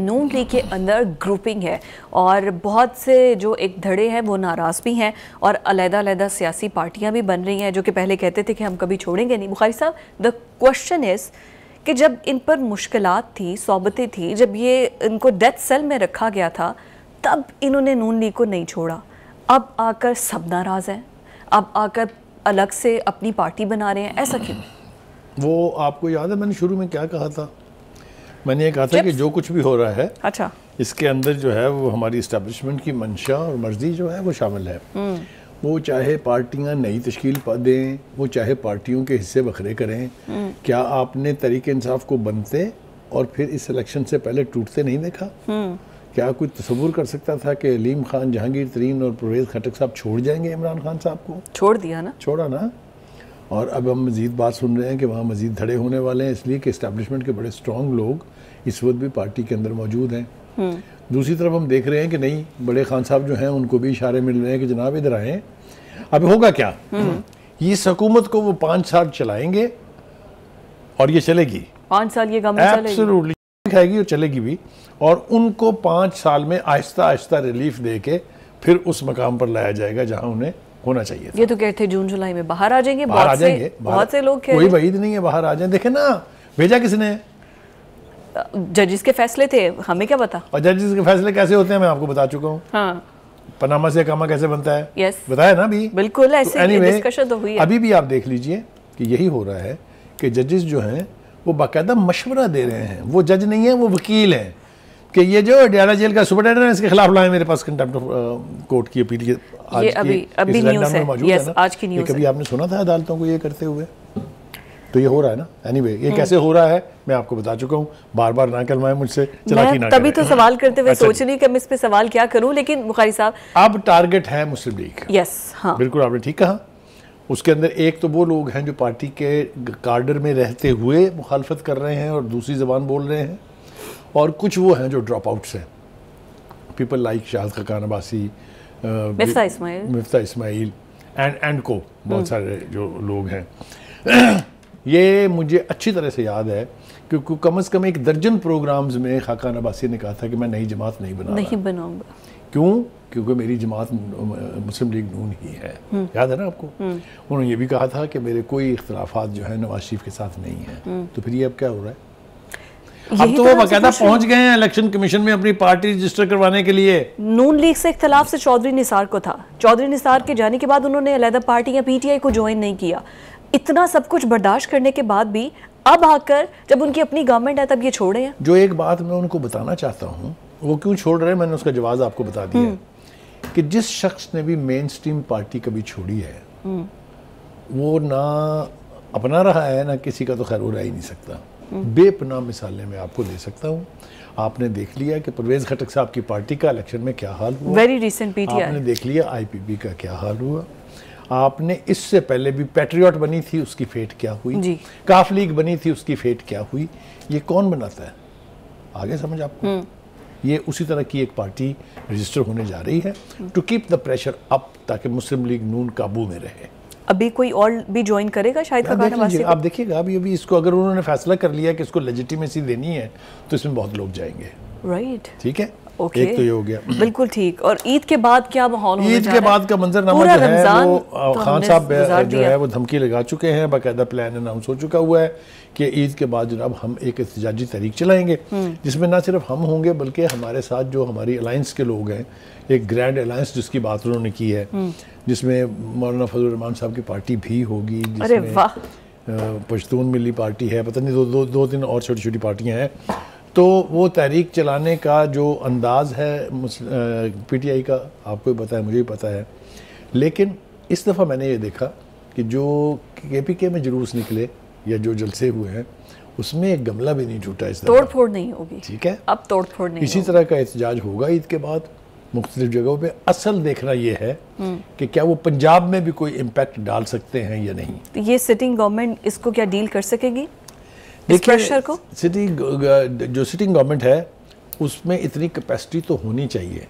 नून league के अंदर grouping है और बहुत से जो एक धड़े हैं वो नाराज़ भी हैं और अलग-अलग सियासी पार्टियां भी बन रही हैं जो कि पहले कहते थे कि हम कभी छोड़ेंगे नहीं। बुखारी साहब, द क्वेश्चन इज़ कि जब इन पर मुश्किलात थी, सौबतें थी, जब ये इनको डेथ सेल में रखा गया था, तब इन्होंने नून लीग को नहीं छोड़ा। अब आकर सब नाराज़ हैं, अब आकर अलग से अपनी पार्टी बना रहे हैं, ऐसा क्यों? वो आपको याद है मैंने शुरू में क्या कहा था? मैंने ये कहा था कि जो कुछ भी हो रहा है, अच्छा, इसके अंदर जो है वो हमारी इस्टेब्लिशमेंट की मंशा और मर्जी जो है वो शामिल है। वो चाहे पार्टियां नई तश्कील दें, वो चाहे पार्टियों के हिस्से बखरे करें। क्या आपने तरीके इंसाफ को बनते और फिर इस इलेक्शन से पहले टूटते नहीं देखा? क्या कोई तसव्वुर कर सकता था कि अलीम खान, जहांगीर तरीन और परवेज़ खटक साहब छोड़ जाएंगे इमरान खान साहब को? छोड़ दिया ना, छोड़ा ना। और अब हम मज़ीद बात सुन रहे हैं कि वहाँ मज़ीद धड़े होने वाले हैं, इसलिए कि इस्टेब्लिशमेंट के बड़े स्ट्रॉन्ग लोग इस वक्त भी पार्टी के अंदर मौजूद हैं। दूसरी तरफ हम देख रहे हैं कि नहीं, बड़े खान साहब जो हैं उनको भी इशारे मिल रहे हैं कि जनाब इधर आएँ। अब होगा क्या? इस हुकूमत को वो 5 साल चलाएंगे और ये चलेगी 5 साल, ये गवर्नमेंट एब्सोल्युटली खाएगी और चलेगी भी। और उनको 5 साल में आहिस्ता आहिस्ता रिलीफ दे के फिर उस मकाम पर लाया जाएगा जहां उन्हें होना चाहिए था। ये तो कहते हैं जून जुलाई में बाहर आ जाएंगे, बहुत से लोग कोई वईद नहीं है बाहर आ जाए। देखे ना, भेजा किसने? जजेस के फैसले थे, हमें क्या पता। और जजेस के फैसले कैसे होते हैं मैं आपको बता चुका हूँ। हाँ। पनामा से कामा कैसे बनता है? यस, बताया ना भी। बिल्कुल ऐसे डिस्कशन तो हुई है। अभी भी आप देख लीजिए कि यही हो रहा है कि जजेस जो हैं वो बाकायदा मशवरा दे रहे हैं। वो जज नहीं है, वो वकील हैं कि ये जो अडियाला जेल का सुपरटेंडेंट है इसके खिलाफ लाए मेरे पास कंटेम्प्ट ऑफ कोर्ट की अपील की। आज ये अभी न्यूज़ है, यस, आज की न्यूज़ है। कभी आपने सुना था अदालतों को ये करते हुए? तो ये हो रहा है ना। एनीवे, ये कैसे हो रहा है मैं आपको बता चुका हूँ। बार बार ना कहलवाएं मुझसे, चलाकी ना तभी तो सवाल करते हुए सोच रही कि मैं इस पे सवाल क्या करूं। लेकिन बुखारी साहब, अब टारगेट है मुस्लिम लीग। यस, हाँ, बिल्कुल आपने ठीक कहा। उसके अंदर एक तो वो लोग हैं जो पार्टी के कार्डर में रहते हुए मुखालफत कर रहे हैं और दूसरी ज़बान बोल रहे हैं, और कुछ वो हैं जो ड्रॉप आउट्स हैं, people like Shahid Khaqan Abbasi, Miftah Ismail and को बहुत सारे जो लोग हैं। ये मुझे अच्छी तरह से याद है क्योंकि कम से कम 1 दर्जन प्रोग्राम्स में खाकान अब्बासी ने कहा था कि मैं नई जमात नहीं बनाऊंगा। क्यों? क्योंकि मेरी जमात मुस्लिम लीग नून ही है। याद है ना आपको? उन्होंने ये भी कहा था कि मेरे कोई इख्तलाफात जो है नवाज शरीफ के साथ नहीं है। तो फिर ये अब क्या हो रहा है? अब तो वो बाकायदा पहुंच गए हैं इलेक्शन कमीशन में अपनी पार्टी रजिस्टर करवाने के लिए। नून लीग से इख्तलाफ से चौधरी निसार को था। चौधरी निसार के जाने के बाद उन्होंने अलहदा पार्टी या पीटीआई को ज्वाइन नहीं किया। इतना सब कुछ बर्दाश्त करने के बाद भी अब आकर जब उनकी अपनी गवर्नमेंट है तब ये छोड़े हैं। जो एक बात मैं उनको बताना चाहता हूँ, वो क्यों छोड़ रहे हैं, मैंने उसका जवाब आपको बता दिया कि जिस शख्स ने भी मेन स्ट्रीम पार्टी कभी छोड़ी है वो ना अपना रहा है ना किसी का तो खैर वो रह ही नहीं सकता। बेपनाह मिसालें मैं आपको दे सकता हूँ। आपने देख लिया कि परवेज़ खटक साहब की पार्टी का इलेक्शन में क्या हाल हुआ। Very recent PTI. आपने देख लिया आईपीपी का क्या हाल हुआ। आपने इससे पहले भी पैट्रियट बनी थी, उसकी फेट क्या हुई। काफ लीग बनी थी, उसकी फेट क्या हुई। ये कौन बनाता है? आगे समझ आपको? ये उसी तरह की एक पार्टी रजिस्टर होने जा रही है to keep the pressure up, ताकि मुस्लिम लीग नून काबू में रहे। अभी कोई और भी ज्वाइन करेगा शायद? आप देखिएगा अभी इसको अगर उन्होंने फैसला कर लिया कि इसको लेजिटिमेसी देनी है तो इसमें बहुत लोग जाएंगे। राइट, ठीक है, ओके, एक तो ये हो गया। बिल्कुल ठीक। और ईद के बाद क्या माहौल होने जा रहा है? ईद के बाद का मंजरनामा जो है वो खान साहब जो है वो धमकी लगा चुके हैं, बाकायदा प्लान अनाउंस हो चुका हुआ है कि ईद के बाद जनाब हम एक एहतजाजी तहरीक चलाएंगे जिसमें ना सिर्फ हम होंगे बल्कि हमारे साथ जो हमारी अलायंस के लोग हैं, एक ग्रैंड अलायंस जिसकी बात उन्होंने की है, जिसमें मौलाना फजल रहमान साहब की पार्टी भी होगी, जिसमें पश्तून मिली पार्टी है, पता नहीं दो तीन और छोटी छोटी पार्टियां हैं। तो वो तहरीक चलाने का जो अंदाज़ है पीटीआई का, आपको भी पता है, मुझे भी पता है। लेकिन इस दफ़ा मैंने ये देखा कि जो केपीके में जुलूस निकले या जो जलसे हुए हैं उसमें एक गमला भी नहीं टूटा। इस तोड़ फोड़ नहीं होगी। ठीक है, अब तोड़ फोड़ नहीं। इसी तरह का एहतजाज होगा ईद के बाद मुख्तलिफ जगहों पे। असल देखना ये है कि क्या वो पंजाब में भी कोई इम्पैक्ट डाल सकते हैं या नहीं। तो ये सिटिंग गवर्नमेंट इसको क्या डील कर सकेगी, इस प्रेशर को? जो सिटिंग गवर्नमेंट है उसमें इतनी कैपेसिटी तो होनी चाहिए,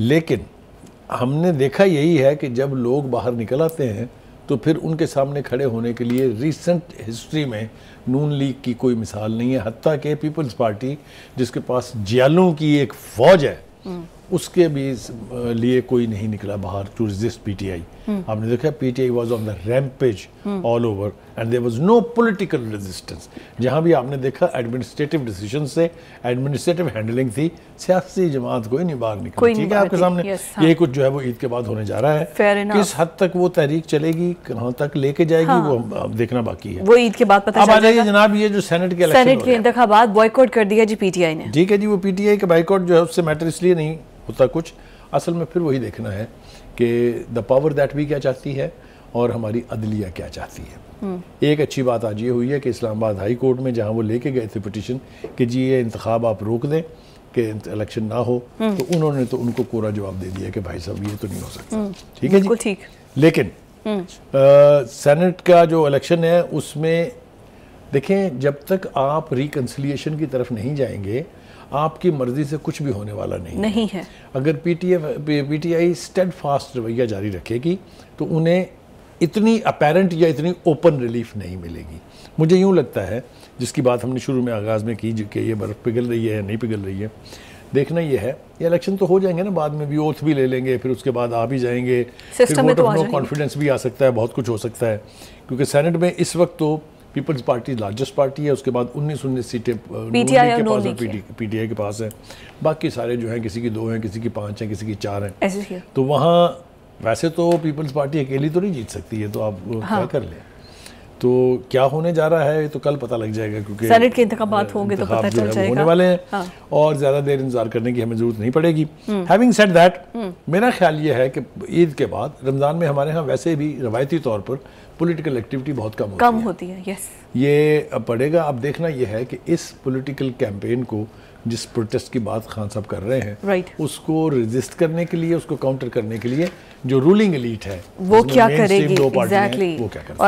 लेकिन हमने देखा यही है कि जब लोग बाहर निकल आते हैं तो फिर उनके सामने खड़े होने के लिए रिसेंट हिस्ट्री में नून लीग की कोई मिसाल नहीं है। हत्ता के पीपल्स पार्टी जिसके पास जियालों की एक फौज है, उसके भी लिए कोई नहीं निकला बाहर टू रेजिस्ट पीटीआई। आपने देखा PTI was on the rampage all over and there was no political resistance. जहां भी आपने देखा एडमिनिस्ट्रेटिव डिसीजन से एडमिनिस्ट्रेटिव हैंडलिंग थी, सियासी जमात कोई नहीं बाहर निकली। ठीक है, आपके सामने यही कुछ जो है वो ईद के बाद होने जा रहा है। किस हद तक वो तहरीक चलेगी, कहां तक लेके जाएगी, वो अब देखना बाकी है। वो ईद के बाद पता अब आ जाइए जनाब, ये जो सेनेट के इंतखाबात बॉयकॉट कर दिया जी पीटीआई ने। ठीक है जी, वो पीटीआई का बाइकआउट जो है उससे मैटर इसलिए नहीं होता कुछ, असल में फिर वही देखना है कि द पावर दैट भी क्या चाहती है और हमारी अदलिया क्या चाहती है। एक अच्छी बात आज ये हुई है कि इस्लामाबाद हाई कोर्ट में जहां वो लेके गए थे पिटीशन कि जी ये इंतखाब आप रोक दें कि इलेक्शन ना हो, तो उन्होंने तो उनको कोरा जवाब दे दिया कि भाई साहब ये तो नहीं हो सकता। ठीक है जी, ठीक। लेकिन सेनेट का जो इलेक्शन है उसमें देखें, जब तक आप रिकन्सिलिएशन की तरफ नहीं जाएंगे आपकी मर्जी से कुछ भी होने वाला नहीं है। अगर पीटीआई स्टेड फास्ट रवैया जारी रखेगी तो उन्हें इतनी अपेरेंट या इतनी ओपन रिलीफ नहीं मिलेगी। मुझे यूँ लगता है, जिसकी बात हमने शुरू में आगाज़ में की कि ये बर्फ़ पिघल रही है या नहीं पिघल रही है, देखना ये है ये इलेक्शन तो हो जाएंगे ना, बाद में भी ओथ भी ले लेंगे, फिर उसके बाद आ भी जाएंगे, फिर वोट ऑफ नो कॉन्फिडेंस भी आ सकता है, बहुत कुछ हो सकता है। क्योंकि सेनेट में इस वक्त तो पीपल्स पार्टी लार्जेस्ट पार्टी है, उसके बाद 19 सीटें पीटीआई के पास और पीटीआई के पास है, बाकी सारे जो हैं किसी की 2 हैं, किसी की 5 हैं, किसी की 4 हैं। तो वहाँ वैसे तो पीपल्स पार्टी अकेली तो नहीं जीत सकती है, तो आप क्या कर लें। तो क्या होने जा रहा है ये तो कल पता लग जाएगा, क्योंकि सेनेट के इंतखाबात होंगे तो पता चल जाएगा, होने वाले हैं और ज़्यादा देर इंतजार करने की हमें ज़रूरत नहीं पड़ेगी। हैविंग सेड दैट, मेरा ख्याल ये है कि ईद के बाद रमज़ान में हमारे यहाँ वैसे भी रवायती तौर पर पॉलिटिकल एक्टिविटी बहुत कम होती है। यस, ये अब पड़ेगा। अब देखना यह है कि इस पॉलिटिकल कैंपेन को, जिस प्रोटेस्ट की बात खान साहब कर रहे हैं, उसको रेजिस्ट करने के लिए, उसको काउंटर करने के लिए जो रूलिंग एलीट है वो क्या करेगी, एग्जैक्टली, वो क्या करेगी।